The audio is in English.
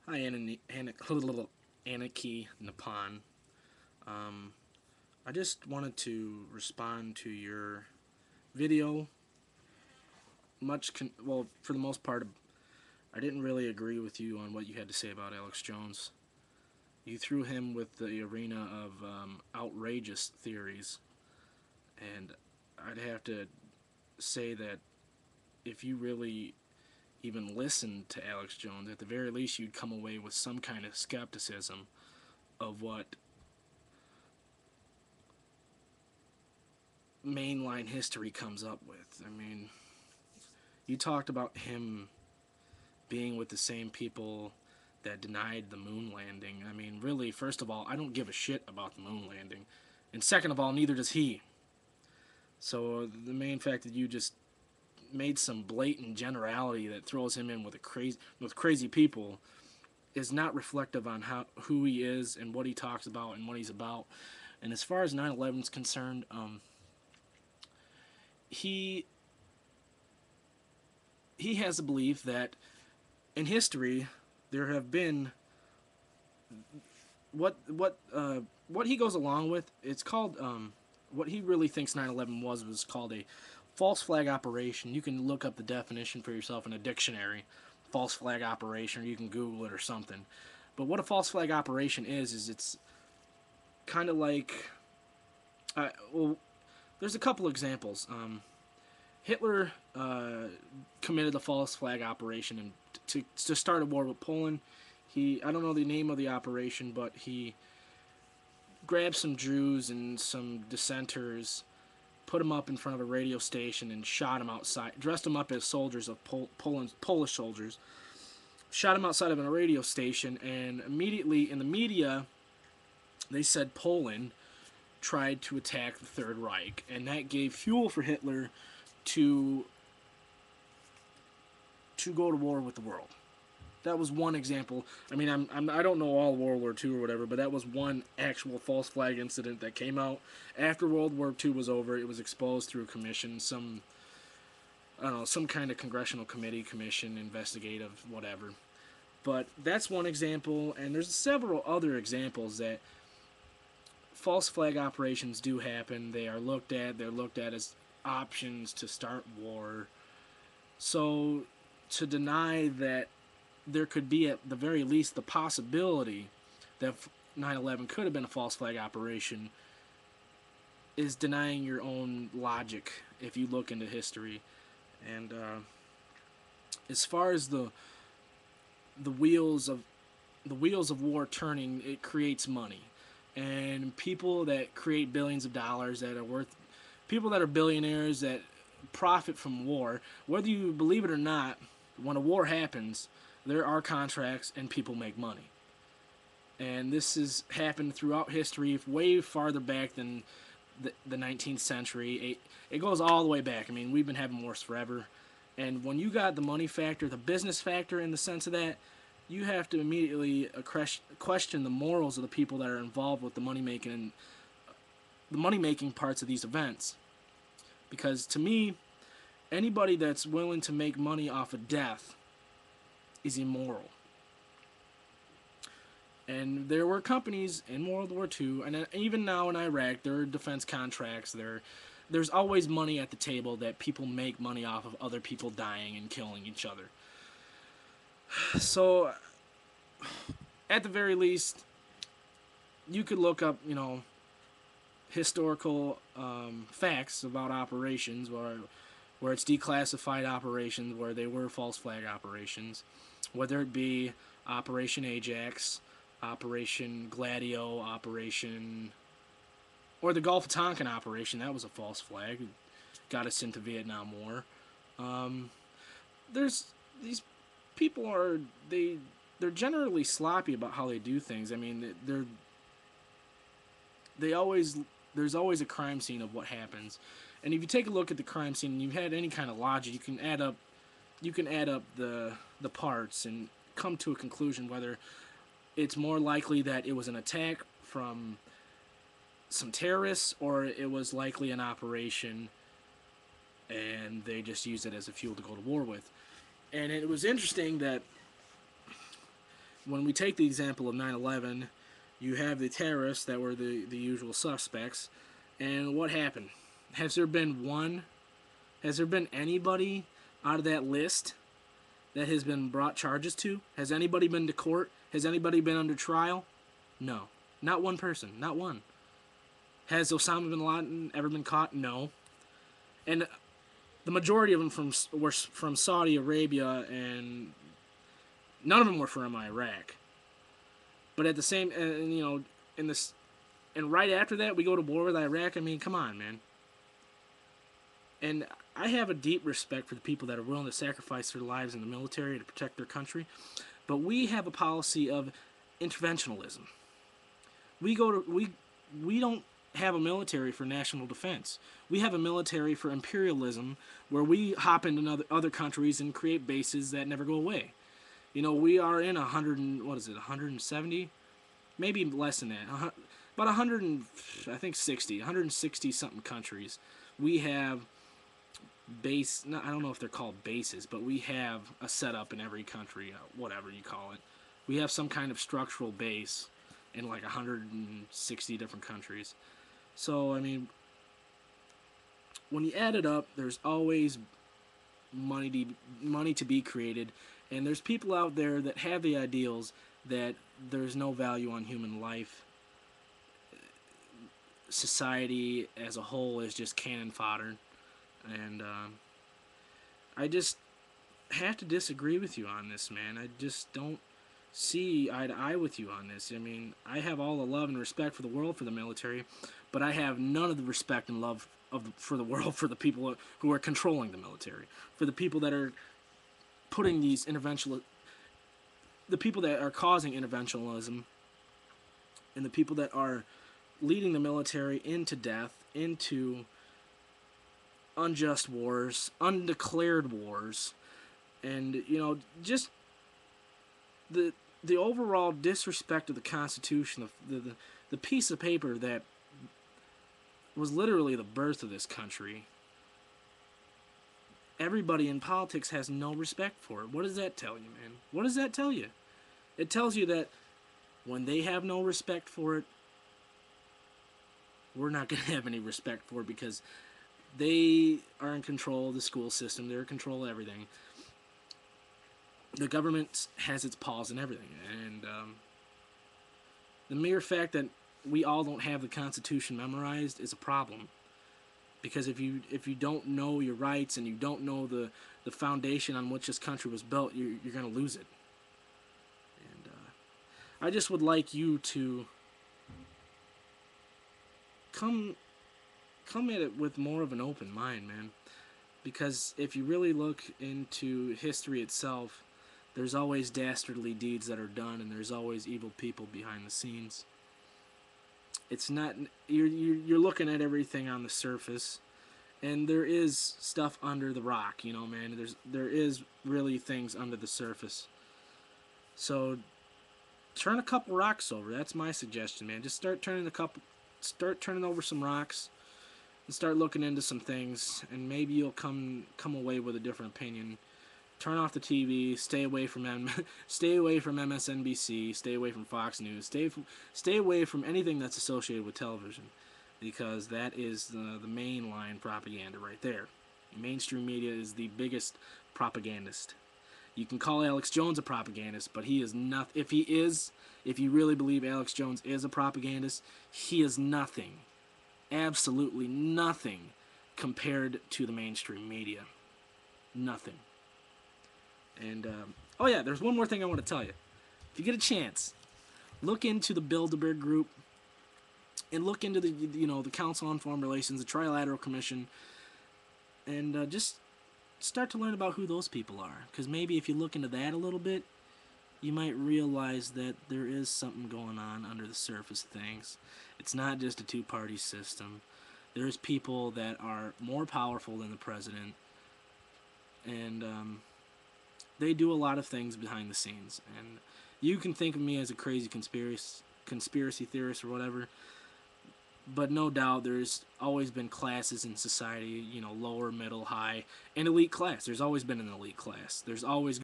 Hi, Aniki Nippon. Um, I just wanted to respond to your video. Well, for the most part, I didn't really agree with you on what you had to say about Alex Jones. You threw him with the arena of outrageous theories, and I'd have to say that if you really even listened to Alex Jones, at the very least, you'd come away with some kind of skepticism of what mainline history comes up with. I mean, you talked about him being with the same people that denied the moon landing. I mean, really, first of all, I don't give a shit about the moon landing. And second of all, neither does he. So the main fact that you just made some blatant generality that throws him in with crazy people is not reflective on who he is and what he talks about and what he's about. And as far as 9/11 is concerned, he he has a belief that in history there have been what he goes along with. It's called what he really thinks 9/11 was called a false flag operation. You can look up the definition for yourself in a dictionary, false flag operation, or you can Google it or something. But what a false flag operation is it's kind of like well, there's a couple examples. Hitler committed a false flag operation and to start a war with Poland. I don't know the name of the operation, but he grabbed some Jews and some dissenters, put them up in front of a radio station, and shot them outside. Dressed them up as soldiers of Polish soldiers. Shot them outside of a radio station, and immediately in the media, they said Poland tried to attack the Third Reich, and that gave fuel for Hitler to go to war with the world. That was one example. I mean, I don't know all World War II or whatever, but that was one actual false flag incident that came out after World War II was over. It was exposed through a commission, I don't know, some kind of congressional commission, investigative, whatever. But that's one example, and there's several other examples that false flag operations do happen. They are looked at. They're looked at as options to start war. So to deny that there could be at the very least the possibility that 9/11 could have been a false flag operation is denying your own logic if you look into history. And as far as the wheels of war turning, it creates money, and people that create billions of dollars that are worth people that are billionaires that profit from war, whether you believe it or not, when a war happens, there are contracts and people make money. And this has happened throughout history, way farther back than the 19th century. It goes all the way back. I mean, we've been having wars forever. And when you got the money factor, the business factor in the sense of that, you have to immediately question the morals of the people that are involved with the money making and the money making parts of these events. Because to me, anybody that's willing to make money off of death is immoral. And there were companies in World War II, and even now in Iraq, there are defense contracts. There's always money at the table that people make money off of other people dying and killing each other. So, at the very least, you could look up, historical facts about operations where it's declassified operations, where they were false flag operations, whether it be Operation Ajax, Operation Gladio, or the Gulf of Tonkin operation. That was a false flag. It got us into Vietnam War. Um, there's these people are they're generally sloppy about how they do things. I mean, they always there's always a crime scene of what happens, and if you take a look at the crime scene and you've had any kind of logic, you can add up the parts and come to a conclusion whether it's more likely that it was an attack from some terrorists or it was likely an operation and they just used it as a fuel to go to war with. And it was interesting that when we take the example of 9/11, you have the terrorists that were the usual suspects, and what happened? Has there been one? Has there been anybody out of that list that has been brought charges to? Has anybody been to court? Has anybody been under trial? No. Not one person. Not one. Has Osama bin Laden ever been caught? No. And the majority of them were from Saudi Arabia, and none of them were from Iraq. But at the same, in this, and right after that, we go to war with Iraq. I mean, come on, man. And I have a deep respect for the people that are willing to sacrifice their lives in the military to protect their country. But we have a policy of interventionism. We don't have a military for national defense. We have a military for imperialism, where we hop into other countries and create bases that never go away. We are in 170, maybe less than that, about 100 and, I think 160 something countries. We have I don't know if they're called bases, but we have a setup in every country, whatever you call it. We have some kind of structural base in like 160 different countries. So, I mean, when you add it up, there's always money to be created, and there's people out there that have the ideals that there's no value on human life. Society as a whole is just cannon fodder, and I just have to disagree with you on this, man. I just don't see eye to eye with you on this. I mean, I have all the love and respect for the world for the military, but I have none of the respect and love for the world for the people who are controlling the military, for the people that are putting these the people that are causing interventionism, and the people that are leading the military into death, into unjust wars, undeclared wars, and just the overall disrespect of the Constitution, the piece of paper that was literally the birth of this country. Everybody in politics has no respect for it. What does that tell you, man? What does that tell you? It tells you that when they have no respect for it, we're not going to have any respect for it, because they are in control of the school system. They're in control of everything. The government has its paws in everything. And the mere fact that we all don't have the Constitution memorized is a problem. Because if you don't know your rights and you don't know the foundation on which this country was built, you're going to lose it. And I just would like you to come at it with more of an open mind, man. Because if you really look into history itself, there's always dastardly deeds that are done, and there's always evil people behind the scenes. It's not, you're looking at everything on the surface, and there is stuff under the rock, man. There is really things under the surface. So turn a couple rocks over. That's my suggestion, man. Just start turning over some rocks, and start looking into some things, and maybe you'll come away with a different opinion. Turn off the TV. Stay away from MSNBC. Stay away from Fox News. Stay away from anything that's associated with television, because that is the mainline propaganda right there. Mainstream media is the biggest propagandist. You can call Alex Jones a propagandist, but he is not. If you really believe Alex Jones is a propagandist, he is nothing. Absolutely nothing compared to the mainstream media. Nothing. And, oh yeah, there's one more thing I want to tell you. If you get a chance, look into the Bilderberg Group, and look into the Council on Foreign Relations, the Trilateral Commission, and just start to learn about who those people are. Because maybe if you look into that a little bit, you might realize that there is something going on under the surface of things. It's not just a two-party system. There's people that are more powerful than the president, and they do a lot of things behind the scenes. And you can think of me as a crazy conspiracy theorist or whatever, but no doubt there's always been classes in society, lower, middle, high, and elite class. There's always been an elite class. There's always